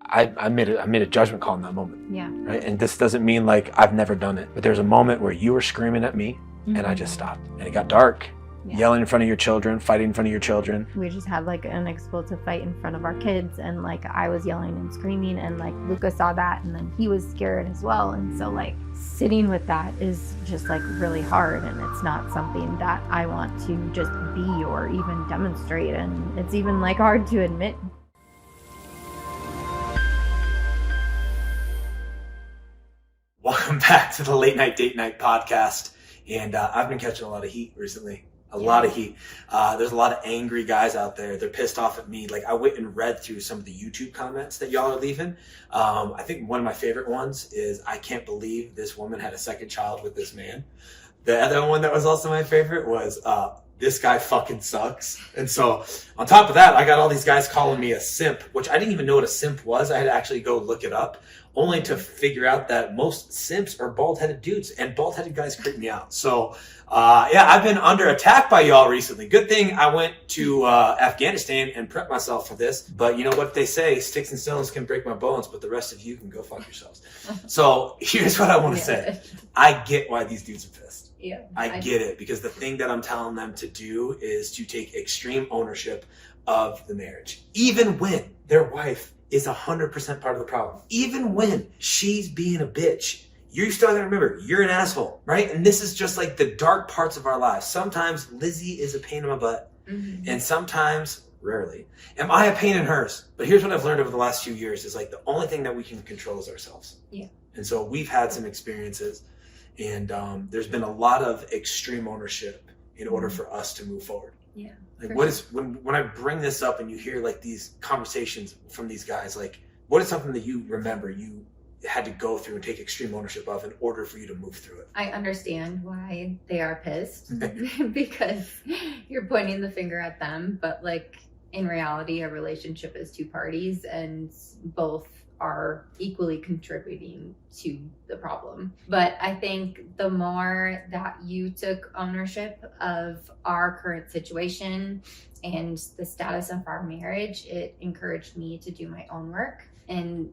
I made a judgment call in that moment. Yeah. Right. And this doesn't mean like I've never done it, but there's a moment where you were screaming at me and I just stopped, and it got dark. Yeah. Yelling in front of your children, fighting in front of your children. We just had like an explosive fight in front of our kids, and like I was yelling and screaming, and like Luca saw that, and then he was scared as well. And so like sitting with that is just like really hard, and it's not something that I want to just be or even demonstrate, and it's even like hard to admit. Welcome back to the Late Night Date Night podcast. And I've been catching a lot of heat recently. A lot of heat. There's a lot of angry guys out there. They're pissed off at me. Like, I went and read through some of the YouTube comments that y'all are leaving. I think one of my favorite ones is, I can't believe this woman had a second child with this man. The other one that was also my favorite was, this guy fucking sucks. And so on top of that, I got all these guys calling me a simp, which I didn't even know what a simp was. I had to actually go look it up, only to figure out that most simps are bald-headed dudes, and bald-headed guys creep me out. So, I've been under attack by y'all recently. Good thing I went to Afghanistan and prepped myself for this. But you know what they say, sticks and stones can break my bones, but the rest of you can go fuck yourselves. So here's what I want to say. I get why these dudes are pissed. Yeah, I get it, because the thing that I'm telling them to do is to take extreme ownership of the marriage, even when their wife is 100% part of the problem. Even when she's being a bitch, you still gotta remember, you're an asshole, right? And this is just like the dark parts of our lives. Sometimes Lizzie is a pain in my butt. Mm-hmm. And sometimes, rarely, am I a pain in hers. But here's what I've learned over the last few years is like the only thing that we can control is ourselves. Yeah. And so we've had some experiences, and there's been a lot of extreme ownership in order for us to move forward. Yeah. Like, what is, when I bring this up and you hear like these conversations from these guys, like, what is something that you remember you had to go through and take extreme ownership of in order for you to move through it? I understand why they are pissed because you're pointing the finger at them, but like in reality, a relationship is two parties and both are equally contributing to the problem. But I think the more that you took ownership of our current situation and the status of our marriage, it encouraged me to do my own work and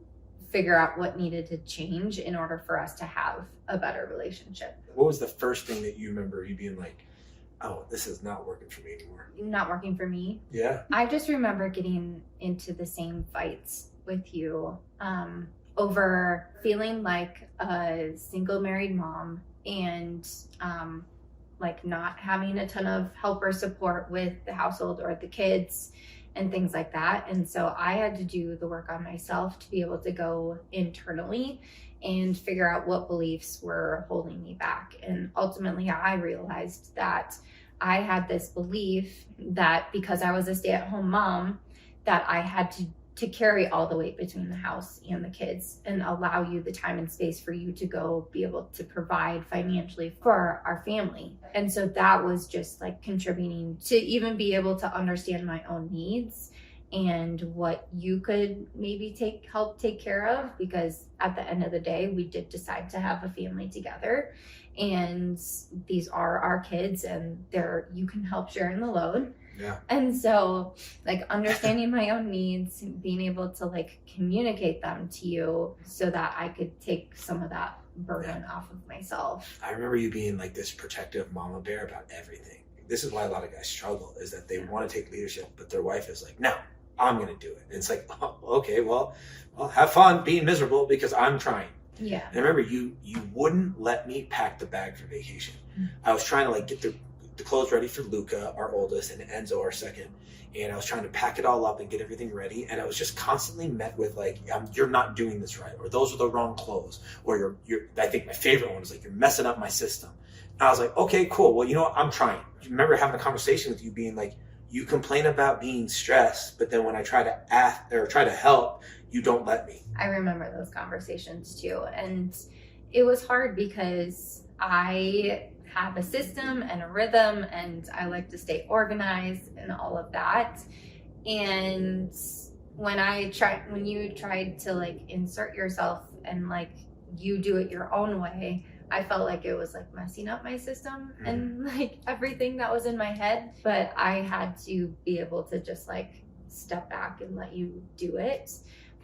figure out what needed to change in order for us to have a better relationship. What was the first thing that you remember you being like, oh, this is not working for me anymore? Not working for me? Yeah. I just remember getting into the same fights with you over feeling like a single married mom and like not having a ton of help or support with the household or the kids and things like that. And so I had to do the work on myself to be able to go internally and figure out what beliefs were holding me back. And ultimately I realized that I had this belief that because I was a stay-at-home mom, that I had to carry all the weight between the house and the kids and allow you the time and space for you to go be able to provide financially for our family. And so that was just like contributing to even be able to understand my own needs and what you could maybe help take care of, because at the end of the day, we did decide to have a family together, and these are our kids, and you can help share in the load. Yeah. And so like understanding my own needs, being able to like communicate them to you so that I could take some of that burden off of myself. I remember you being like this protective mama bear about everything. This is why a lot of guys struggle, is that they want to take leadership, but their wife is like, no, I'm going to do it. And it's like, oh, okay, well, have fun being miserable because I'm trying. Yeah. And I remember you wouldn't let me pack the bag for vacation. Mm-hmm. I was trying to like get the clothes ready for Luca, our oldest, and Enzo, our second. And I was trying to pack it all up and get everything ready. And I was just constantly met with like, you're not doing this right. Or those are the wrong clothes. Or I think my favorite one was like, you're messing up my system. And I was like, okay, cool. Well, you know what? I'm trying. I remember having a conversation with you being like, you complain about being stressed, but then when I try to ask or try to help, you don't let me. I remember those conversations too. And it was hard because I have a system and a rhythm, and I like to stay organized and all of that. And when you tried to like insert yourself and like you do it your own way, I felt like it was like messing up my system and like everything that was in my head. But I had to be able to just like step back and let you do it.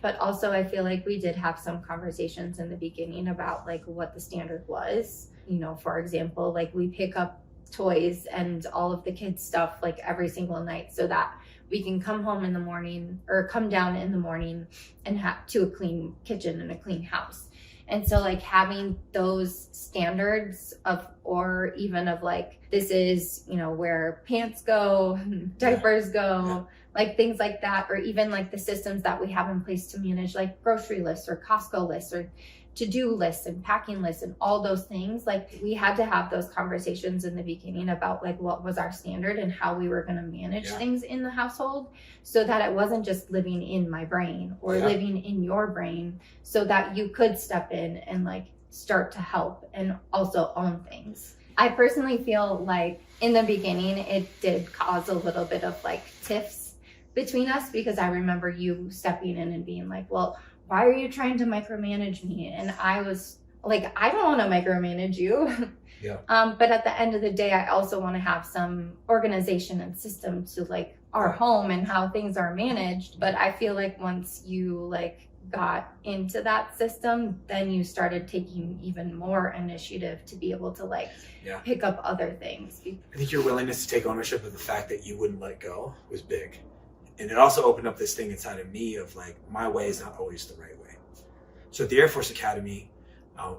But also I feel like we did have some conversations in the beginning about like what the standard was. You know, for example, like we pick up toys and all of the kids' stuff like every single night so that we can come home in the morning or come down in the morning and have to a clean kitchen and a clean house. And so like having those standards of, or even of like, this is, you know, where pants go, diapers go, like things like that, or even like the systems that we have in place to manage like grocery lists or Costco lists or to-do lists and packing lists and all those things. Like we had to have those conversations in the beginning about like what was our standard and how we were going to manage things in the household, so that it wasn't just living in my brain or living in your brain, so that you could step in and like start to help and also own things. I personally feel like in the beginning it did cause a little bit of like tiffs between us, because I remember you stepping in and being like, well, why are you trying to micromanage me? And I was like, I don't want to micromanage you. But at the end of the day, I also want to have some organization and system to like our home and how things are managed. But I feel like once you like got into that system, then you started taking even more initiative to be able to like pick up other things. I think your willingness to take ownership of the fact that you wouldn't let go was big. And it also opened up this thing inside of me of like, my way is not always the right way. So at the Air Force Academy,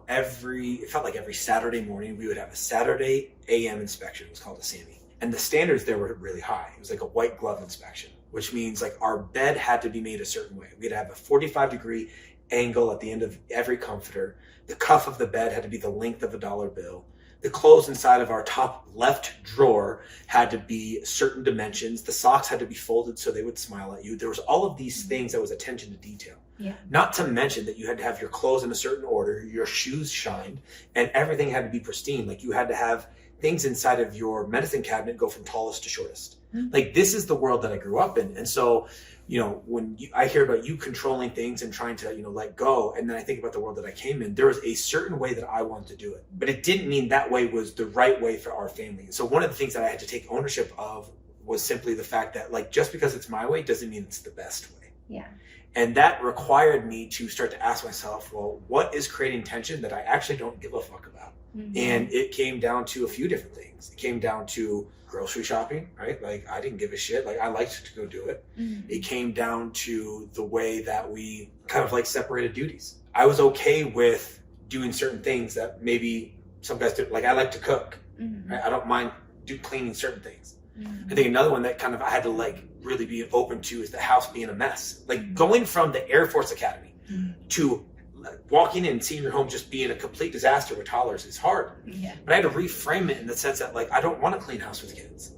it felt like every Saturday morning, we would have a Saturday AM inspection. It was called a SAMI. And the standards there were really high. It was like a white glove inspection, which means like our bed had to be made a certain way. We had to have a 45-degree angle at the end of every comforter. The cuff of the bed had to be the length of a dollar bill. The clothes inside of our top left drawer had to be certain dimensions. The socks had to be folded so they would smile at you. There was all of these things that was attention to detail. Not to mention that you had to have your clothes in a certain order, your shoes shined, and everything had to be pristine. Like you had to have things inside of your medicine cabinet go from tallest to shortest. Like this is the world that I grew up in. And so, you know, when I hear about you controlling things and trying to, you know, let go, and then I think about the world that I came in, there was a certain way that I wanted to do it, but it didn't mean that way was the right way for our family. So one of the things that I had to take ownership of was simply the fact that like, just because it's my way doesn't mean it's the best way. And that required me to start to ask myself, well, what is creating tension that I actually don't give a fuck about? And it came down to a few different things. It came down to grocery shopping, right? Like I didn't give a shit. Like I liked to go do it. It came down to the way that we kind of like separated duties. I was okay with doing certain things that maybe some guys do. Like I like to cook. Right? I don't mind cleaning certain things. I think another one that kind of I had to like really be open to is the house being a mess. Like going from the Air Force Academy to walking in and seeing your home just being a complete disaster with toddlers is hard. But I had to reframe it in the sense that like I don't want a clean house with kids.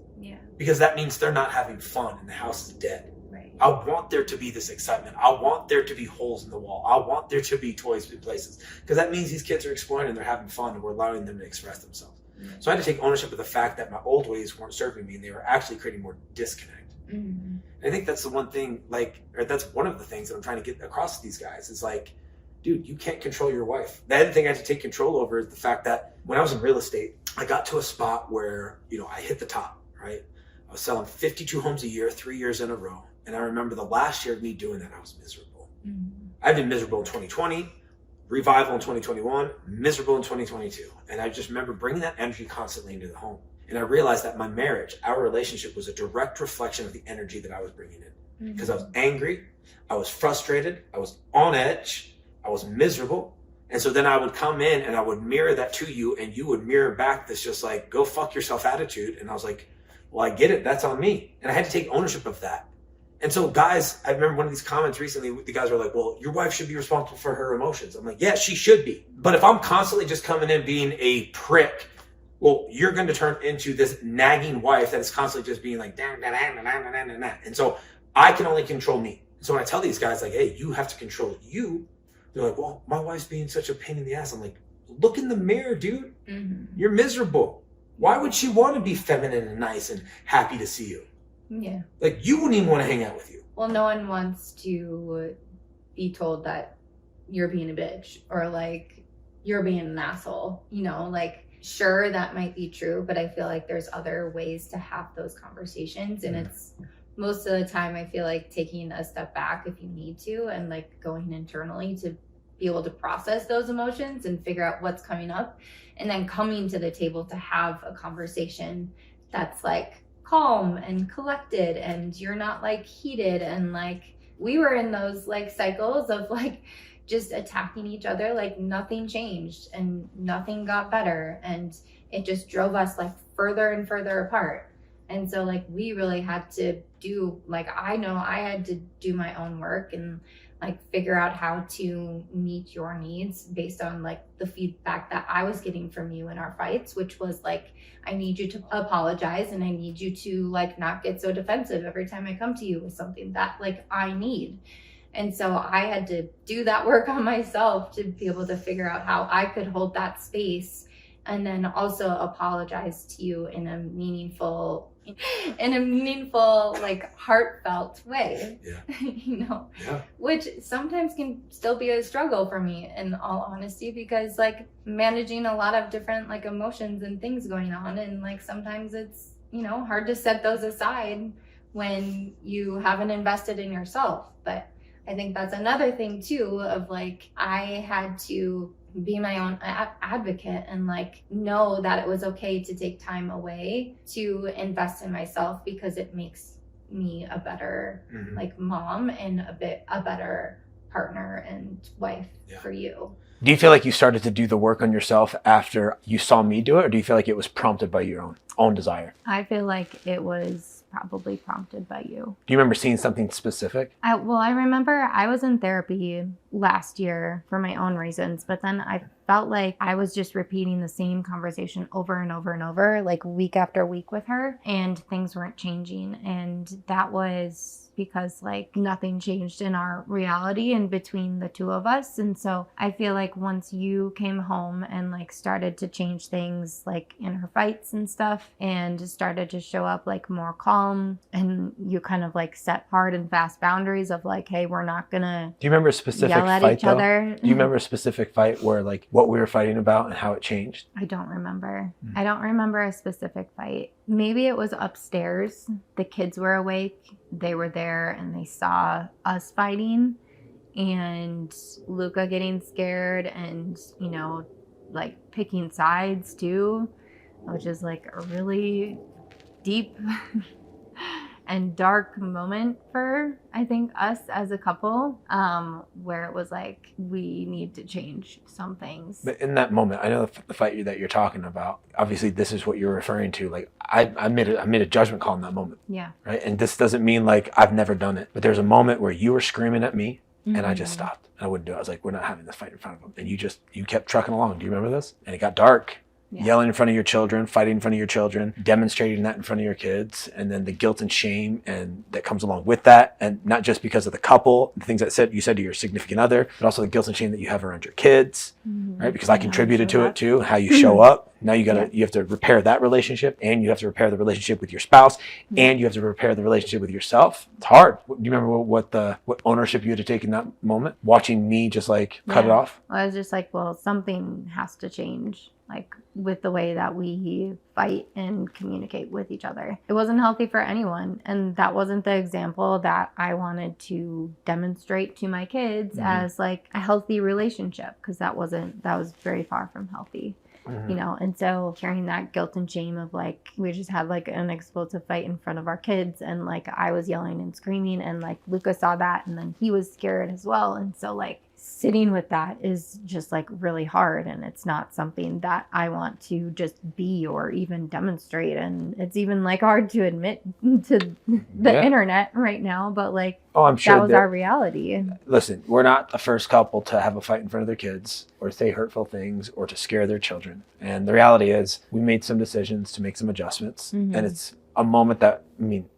Because that means they're not having fun and the house is dead. I want there to be this excitement. I want there to be holes in the wall. I want there to be toys in places. Because that means these kids are exploring and they're having fun and we're allowing them to express themselves. So I had to take ownership of the fact that my old ways weren't serving me and they were actually creating more disconnect. And I think that's the one thing, like, or that's one of the things that I'm trying to get across to these guys is like, dude, you can't control your wife. The other thing I had to take control over is the fact that when I was in real estate, I got to a spot where, you know, I hit the top, right? I was selling 52 homes a year, 3 years in a row. And I remember the last year of me doing that, I was miserable. I've been miserable in 2020, revival in 2021, miserable in 2022. And I just remember bringing that energy constantly into the home. And I realized that my marriage, our relationship was a direct reflection of the energy that I was bringing in. Because I was angry, I was frustrated, I was on edge, I was miserable. And so then I would come in and I would mirror that to you and you would mirror back this just like, go fuck yourself attitude. And I was like, well, I get it. That's on me. And I had to take ownership of that. And so guys, I remember one of these comments recently, the guys were like, well, your wife should be responsible for her emotions. I'm like, yeah, she should be. But if I'm constantly just coming in being a prick, well, you're going to turn into this nagging wife that is constantly just being like, nah, nah, nah, nah, nah, nah, nah. And so I can only control me. So when I tell these guys like, hey, you have to control you, they're like, well, my wife's being such a pain in the ass. I'm like, look in the mirror, dude. You're miserable. Why would she want to be feminine and nice and happy to see you? Like you wouldn't even want to hang out with you. Well, no one wants to be told that you're being a bitch or like you're being an asshole, you know, like sure that might be true, but I feel like there's other ways to have those conversations and it's most of the time I feel like taking a step back if you need to, and like going internally to be able to process those emotions and figure out what's coming up, and then coming to the table to have a conversation that's like calm and collected, and you're not like heated. And like we were in those like cycles of like just attacking each other, like nothing changed and nothing got better, and it just drove us like further and further apart. And so like we really had to do, like I know I had to do my own work and like figure out how to meet your needs based on like the feedback that I was getting from you in our fights, which was like, I need you to apologize, and I need you to like not get so defensive every time I come to you with something that like I need. And so I had to do that work on myself to be able to figure out how I could hold that space, and then also apologize to you in a meaningful, like heartfelt way. Yeah. You know, Yeah. which sometimes can still be a struggle for me, in all honesty, because like managing a lot of different like emotions and things going on, and like sometimes it's, you know, hard to set those aside when you haven't invested in yourself. But I think that's another thing too, of like I had to be my own advocate and like know that it was okay to take time away to invest in myself, because it makes me a better like mom and a better partner and wife for you. Do you feel like you started to do the work on yourself after you saw me do it, or do you feel like it was prompted by your own desire? I feel like it was probably prompted by you. Do you remember seeing something specific? I remember I was in therapy last year for my own reasons, but then I felt like I was just repeating the same conversation over and over and over, like week after week with her, and things weren't changing. And that was because like nothing changed in our reality in between the two of us. And so I feel like once you came home and like started to change things like in her fights and stuff, and started to show up like more calm, and you kind of like set hard and fast boundaries of like, hey, we're not gonna Do you remember a specific yell at fight each though? other. Do you remember a specific fight where like what we were fighting about and how it changed? I don't remember. I don't remember a specific fight. Maybe it was upstairs. The kids were awake. They were there and they saw us fighting, and Luca getting scared and, you know, like picking sides too, which is like a really deep and dark moment for, I think, us as a couple, where it was like, we need to change some things. But in that moment, I know the fight that you're talking about, obviously this is what you're referring to. Like I made a judgment call in that moment. Yeah. Right. And this doesn't mean like I've never done it, but there's a moment where you were screaming at me and I just stopped. I wouldn't do it. I was like, we're not having this fight in front of them. And you kept trucking along. Do you remember this? And it got dark. Yeah. Yelling in front of your children, fighting in front of your children, demonstrating that in front of your kids, and then the guilt and shame and that comes along with that, and not just because of the couple, the things that you said to your significant other, but also the guilt and shame that you have around your kids, right? Because I contributed to it too, how you show up. Now you have to repair that relationship, and you have to repair the relationship with your spouse, and you have to repair the relationship with yourself. It's hard. Do you remember what ownership you had to take in that moment? Watching me just like cut it off? I was just like, well, something has to change, like with the way that we fight and communicate with each other. It wasn't healthy for anyone. And that wasn't the example that I wanted to demonstrate to my kids as like a healthy relationship, because that was very far from healthy. You know, and so carrying that guilt and shame of like, we just had like an explosive fight in front of our kids, and like I was yelling and screaming, and like Luca saw that, and then he was scared as well. And so like sitting with that is just like really hard, and it's not something that I want to just be or even demonstrate. And it's even like hard to admit to the internet right now, but like, oh, I'm sure that was our reality. Listen, we're not the first couple to have a fight in front of their kids or say hurtful things or to scare their children. And the reality is we made some decisions to make some adjustments. And it's a moment that, I mean,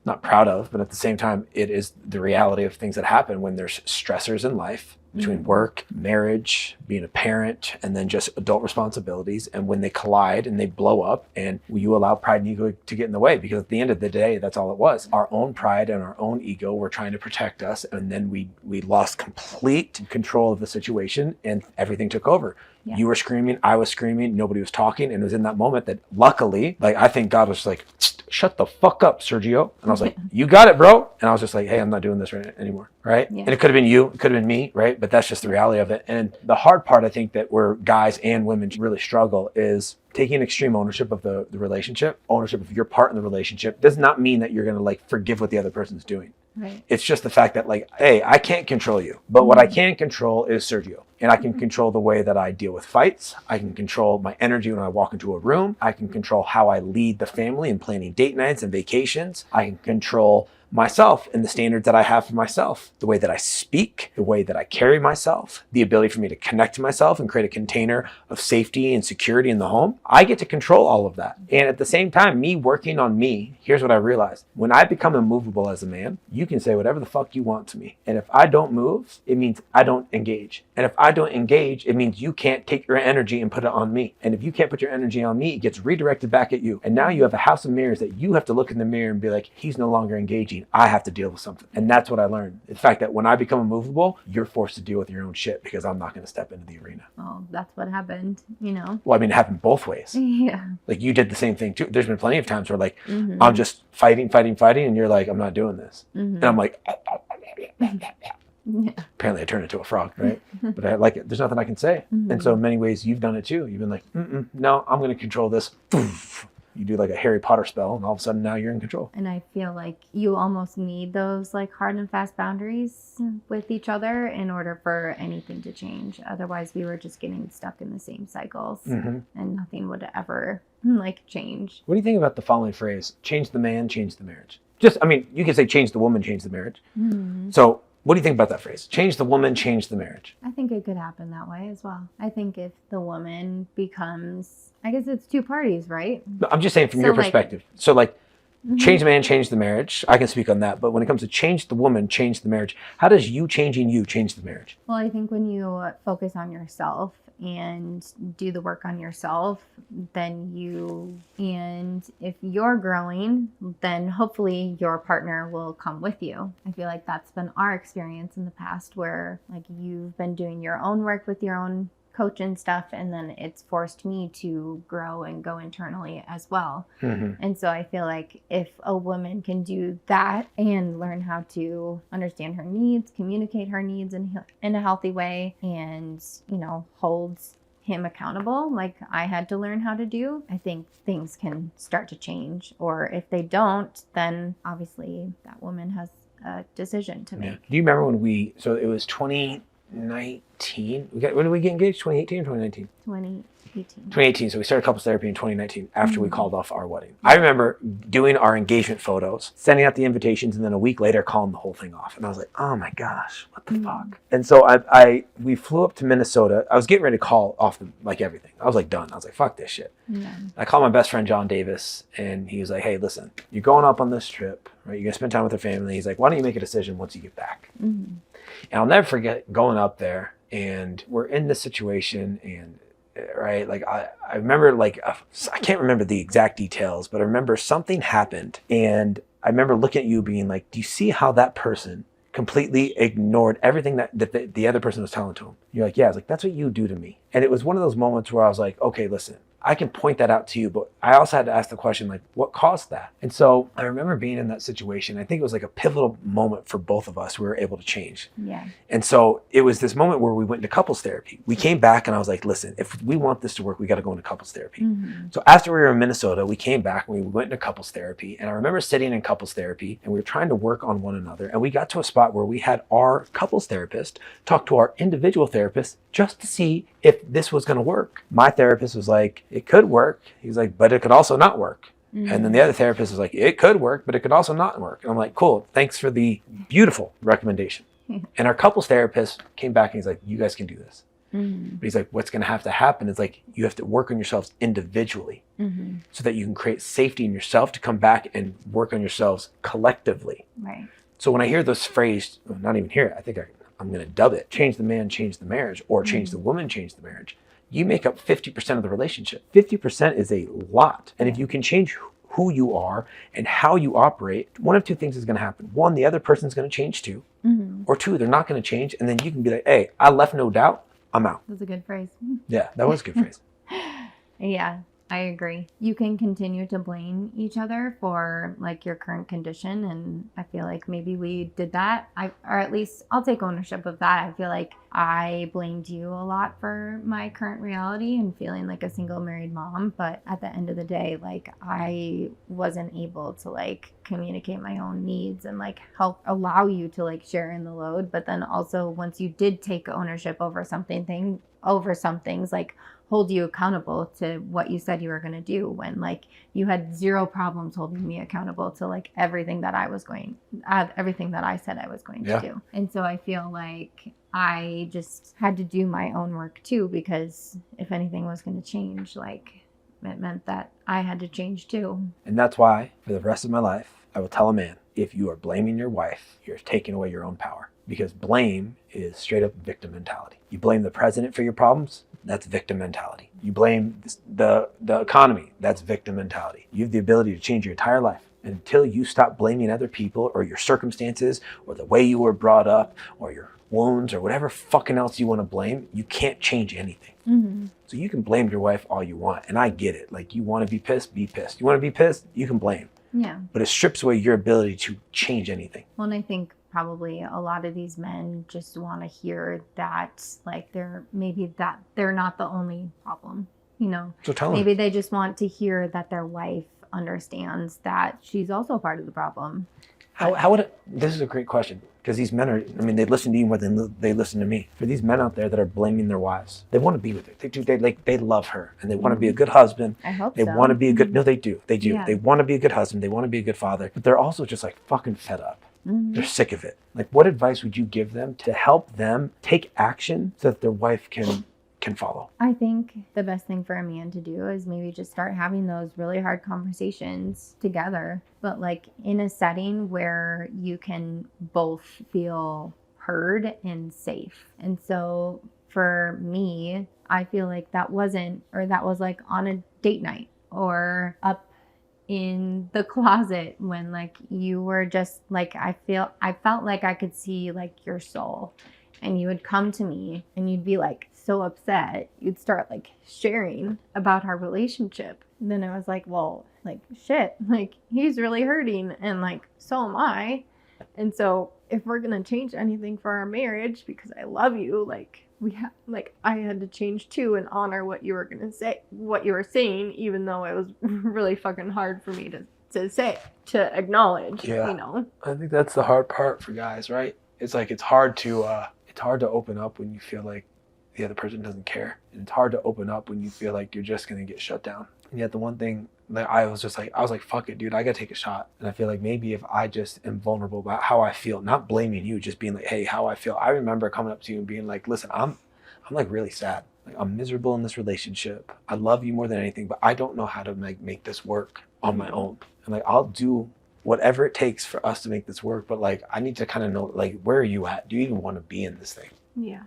not proud of, but at the same time, it is the reality of things that happen when there's stressors in life between work, marriage, being a parent, and then just adult responsibilities. And when they collide and they blow up, and you allow pride and ego to get in the way, because at the end of the day, that's all it was. Our own pride and our own ego were trying to protect us. And then we lost complete control of the situation, and everything took over. Yeah. You were screaming, I was screaming, nobody was talking. And it was in that moment that luckily, like, I think God was like, shut the fuck up, Sergio. And I was like, you got it, bro. And I was just like, hey, I'm not doing this anymore. Right. Yeah. And it could have been you, it could have been me. Right. But that's just the reality of it. And the hard part, I think, that where guys and women really struggle is taking extreme ownership of the relationship, ownership of your part in the relationship does not mean that you're going to like forgive what the other person's doing. Right. It's just the fact that like, hey, I can't control you, but what I can control is Sergio. And I can control the way that I deal with fights. I can control my energy when I walk into a room. I can control how I lead the family in planning date nights and vacations. I can control myself and the standards that I have for myself, the way that I speak, the way that I carry myself, the ability for me to connect to myself and create a container of safety and security in the home. I get to control all of that. And at the same time, me working on me, here's what I realized. When I become immovable as a man, you can say whatever the fuck you want to me. And if I don't move, it means I don't engage. And if I don't engage, it means you can't take your energy and put it on me. And if you can't put your energy on me, it gets redirected back at you. And now you have a house of mirrors that you have to look in the mirror and be like, he's no longer engaging. I have to deal with something. And that's what I learned. The fact that when I become immovable, you're forced to deal with your own shit because I'm not going to step into the arena. Well, that's what happened, you know? Well, I mean, it happened both ways. Yeah. Like you did the same thing too. There's been plenty of times where like, I'm just fighting. And you're like, I'm not doing this. And I'm like, Yeah. apparently I turned into a frog, right? But I like it. There's nothing I can say. And so in many ways you've done it too. You've been like, no, I'm going to control this. You do like a Harry Potter spell and all of a sudden now you're in control. And I feel like you almost need those like hard and fast boundaries with each other in order for anything to change. Otherwise we were just getting stuck in the same cycles and nothing would ever like change. What do you think about the following phrase? Change the man, change the marriage. Just, I mean, you can say change the woman, change the marriage. So what do you think about that phrase? Change the woman, change the marriage. I think it could happen that way as well. I think if the woman becomes, I guess it's two parties, right? No, I'm just saying from So, your like- perspective. So like, change the man, change the marriage. I can speak on that. But when it comes to change the woman, change the marriage, how does you changing you change the marriage? Well, I think when you focus on yourself and do the work on yourself, then and if you're growing, then hopefully your partner will come with you. I feel like that's been our experience in the past where like you've been doing your own work with your own coach and stuff, and then it's forced me to grow and go internally as well. And so I feel like if a woman can do that and learn how to understand her needs, communicate her needs in a healthy way, and you know, holds him accountable like I had to learn how to do, I think things can start to change. Or if they don't, then obviously that woman has a decision to make. Do you remember when so it was 2019. When did we get engaged? 2018 or 2019? 2018. So we started couples therapy in 2019 after we called off our wedding. I remember doing our engagement photos, sending out the invitations, and then a week later calling the whole thing off. And I was like, oh my gosh, what the fuck? And so we flew up to Minnesota. I was getting ready to call off like everything. I was like done. I was like, fuck this shit. I called my best friend John Davis, and he was like, hey, listen, you're going up on this trip, right? You're gonna spend time with your family. He's like, why don't you make a decision once you get back? And I'll never forget going up there, and we're in this situation, and right, like I remember, like I can't remember the exact details, but I remember something happened, and I remember looking at you being like, do you see how that person completely ignored everything that the other person was telling to him? You're like, yeah. I was like, that's what you do to me. And it was one of those moments where I was like, okay, listen, I can point that out to you, but I also had to ask the question, like, what caused that? And so I remember being in that situation. I think it was like a pivotal moment for both of us. We were able to change. Yeah. And so it was this moment where we went into couples therapy. We came back and I was like, listen, if we want this to work, we got to go into couples therapy. So after we were in Minnesota, we came back and we went into couples therapy. And I remember sitting in couples therapy and we were trying to work on one another. And we got to a spot where we had our couples therapist talk to our individual therapist just to see if this was going to work. My therapist was like, it could work. He's like, but it could also not work. And then the other therapist was like, it could work, but it could also not work. And I'm like, cool, thanks for the beautiful recommendation. And our couples therapist came back and he's like, you guys can do this. But he's like, what's going to have to happen is like, you have to work on yourselves individually so that you can create safety in yourself to come back and work on yourselves collectively. Right. So when I hear this phrase, not even hear it, I think I'm going to dub it, change the man, change the marriage, or change the woman, change the marriage. You make up 50% of the relationship. 50% is a lot. And if you can change who you are and how you operate, one of two things is going to happen. One, the other person's going to change too. Or two, they're not going to change. And then you can be like, hey, I left no doubt. I'm out. That's a good phrase. Yeah, that was a good phrase. Yeah. I agree. You can continue to blame each other for like your current condition, and I feel like maybe we did that. Or at least I'll take ownership of that. I feel like I blamed you a lot for my current reality and feeling like a single married mom, but at the end of the day, like I wasn't able to like communicate my own needs and like help allow you to like share in the load. But then also once you did take ownership over some things, like hold you accountable to what you said you were going to do, when like you had zero problems holding me accountable to like everything that I said I was going to do. And so I feel like I just had to do my own work too, because if anything was going to change, like it meant that I had to change too. And that's why for the rest of my life, I will tell a man, if you are blaming your wife, you're taking away your own power, because blame is straight up victim mentality. You blame the president for your problems, that's victim mentality. You blame the economy, that's victim mentality. You have the ability to change your entire life. And until you stop blaming other people or your circumstances or the way you were brought up or your wounds or whatever fucking else you want to blame, you can't change anything. Mm-hmm. So you can blame your wife all you want. And I get it. Like, you want to be pissed, be pissed. You want to be pissed, you can blame. Yeah. But it strips away your ability to change anything. Well, and I think probably a lot of these men just want to hear that like they're not the only problem, you know. So tell them. Maybe they just want to hear that their wife understands that she's also part of the problem. How would it, this is a great question, because these men are, I mean, they listen to you more than they listen to me. For these men out there that are blaming their wives, they want to be with her. They do. They love her, and they want to be a good husband. I hope they so. want to be a good, no, they do. Yeah. They want to be a good husband. They want to be a good father, but they're also just like fucking fed up. Mm-hmm. They're sick of it. Like, what advice would you give them to help them take action so that their wife can follow? I think the best thing for a man to do is maybe just start having those really hard conversations together, but like in a setting where you can both feel heard and safe. And so for me, I feel like that was like on a date night or up in the closet when like you were just like, I felt like I could see like your soul, and you would come to me and you'd be like so upset. You'd start like sharing about our relationship. And then I was like, well, like shit, like he's really hurting and like so am I. And so if we're going to change anything for our marriage, because I love you, like I had to change too and honor what you were going to say, what you were saying, even though it was really fucking hard for me to say, to acknowledge, you know? I think that's the hard part for guys, right? It's like, it's hard to open up when you feel like the other person doesn't care. And it's hard to open up when you feel like you're just going to get shut down. And yet the one thing that I was like, fuck it, dude, I got to take a shot. And I feel like maybe if I just am vulnerable about how I feel, not blaming you, just being like, hey, how I feel. I remember coming up to you and being like, listen, I'm like really sad. Like, I'm miserable in this relationship. I love you more than anything, but I don't know how to make this work on my own. And like, I'll do whatever it takes for us to make this work. But like, I need to kind of know, like, where are you at? Do you even want to be in this thing? Yeah.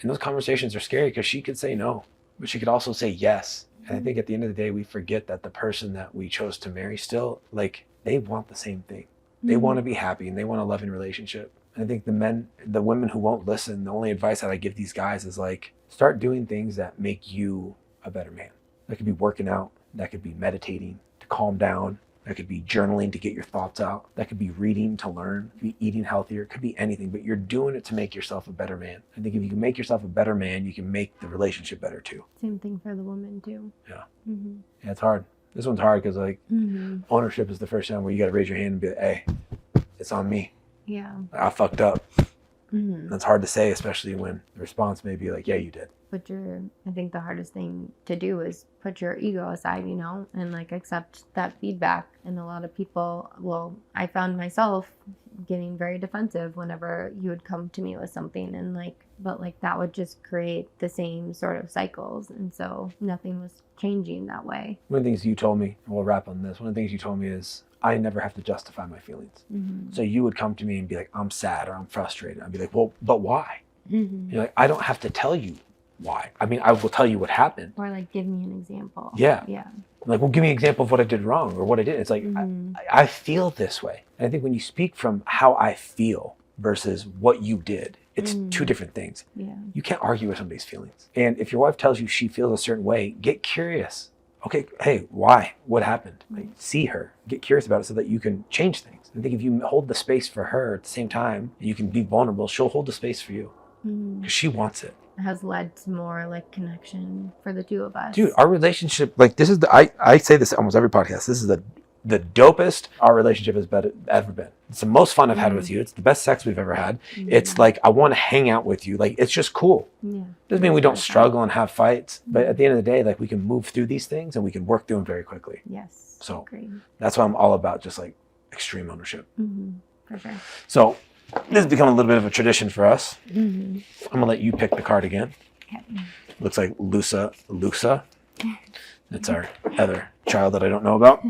And those conversations are scary because she could say no, but she could also say yes. And I think at the end of the day, we forget that the person that we chose to marry still, like, they want the same thing. They want to be happy and they want a loving relationship. And I think the women who won't listen, the only advice that I give these guys is like, start doing things that make you a better man. That could be working out. That could be meditating to calm down. That could be journaling to get your thoughts out. That could be reading to learn. It could be eating healthier. It could be anything, but you're doing it to make yourself a better man. I think if you can make yourself a better man, you can make the relationship better too. Same thing for the woman too. Yeah. Mm-hmm. Yeah, it's hard. This one's hard because like ownership is the first time where you got to raise your hand and be like, hey, it's on me. Yeah. I fucked up. Mm-hmm. That's hard to say, especially when the response may be like, yeah, you did. I think the hardest thing to do is put your ego aside, you know, and like accept that feedback. And a lot of people, well, I found myself getting very defensive whenever you would come to me with something, and like, but like that would just create the same sort of cycles. And so nothing was changing that way. One of the things you told me, and we'll wrap on this, one of the things you told me is, I never have to justify my feelings. Mm-hmm. So you would come to me and be like, I'm sad or I'm frustrated. I'd be like, well, but why? Mm-hmm. You're like, I don't have to tell you why. I mean, I will tell you what happened. Or like, give me an example. Yeah. Yeah. Like, well, give me an example of what I did wrong or what I did. It's like, I feel this way. And I think when you speak from how I feel versus what you did, it's two different things. Yeah. You can't argue with somebody's feelings. And if your wife tells you she feels a certain way, get curious. okay, hey, why? What happened? Like, see her, get curious about it so that you can change things. I think if you hold the space for her at the same time, you can be vulnerable, she'll hold the space for you because she wants it. Has led to more like connection for the two of us. Dude, our relationship, like this is I say this almost every podcast. This is the dopest our relationship has ever been. It's the most fun I've had with you. It's the best sex we've ever had. It's like, I want to hang out with you. Like, it's just cool. Yeah. Doesn't mean we don't struggle and have fights, but at the end of the day, like, we can move through these things and we can work through them very quickly. Yes. So Agreed. that's why I'm all about just like extreme ownership. For sure. So this has become a little bit of a tradition for us. Mm-hmm. I'm gonna let you pick the card again. Okay. Looks like Lusa. It's our other child that I don't know about.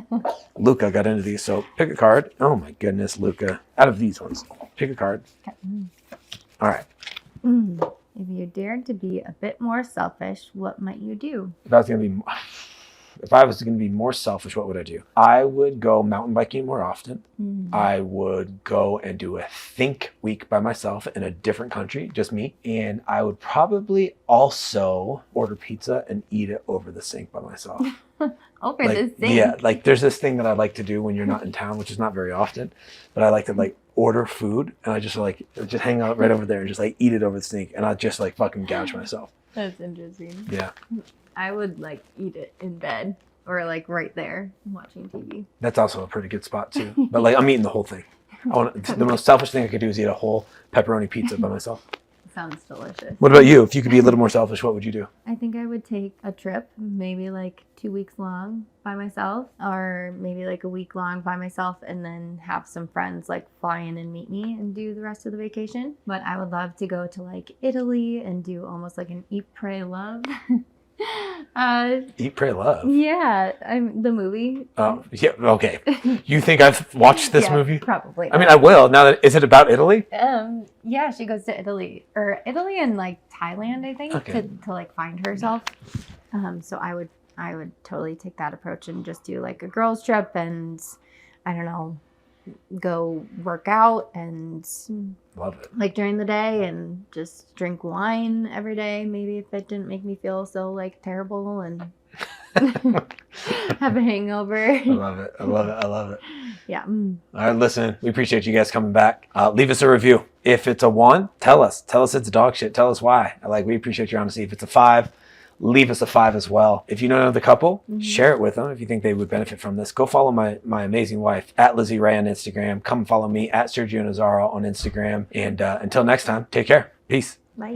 Luca got into these, so pick a card. Oh my goodness, Luca. Out of these ones, pick a card. Okay. All right. If you dared to be a bit more selfish, what might you do? If I was going to be more selfish, what would I do? I would go mountain biking more often. I would go and do a think week by myself in a different country, just me. And I would probably also order pizza and eat it over the sink by myself. Over Like, the sink? yeah, like there's this thing that I like to do when you're not in town, which is not very often, but I like to like order food and I just hang out right over there and just like eat it over the sink and I just like fucking gouge myself. That's interesting. Yeah. I would like eat it in bed or like right there watching TV. That's also a pretty good spot too. But like, I'm eating the whole thing. The most selfish thing I could do is eat a whole pepperoni pizza by myself. Sounds delicious. What about you? If you could be a little more selfish, what would you do? I think I would take a trip, maybe like 2 weeks long by myself, or maybe like a week long by myself, and then have some friends like fly in and meet me and do the rest of the vacation. But I would love to go to like Italy and do almost like an Eat, Pray, Love. Eat, Pray, Love. Yeah, the movie. Oh, yeah. Okay. You think I've watched this Yeah, movie? Probably. I mean, I will. Now that is it about Italy? Yeah, she goes to Italy and like Thailand, I think, Okay. to like find herself. So I would totally take that approach and just do like a girls trip and I don't know, go work out and Love it. like during the day and just drink wine every day, maybe if it didn't make me feel so like terrible and have a hangover. I love it. I love it. I love it. Yeah. All right, listen, we appreciate you guys coming back. Leave us a review. If it's a 1, tell us it's dog shit. Tell us why. We appreciate your honesty. If it's a 5, leave us a 5 as well. If you know the couple, share it with them. If you think they would benefit from this, go follow my amazing wife at Lizzie Ray on Instagram. Come follow me at Sergio Nazaro on Instagram. And until next time, take care. Peace. Bye.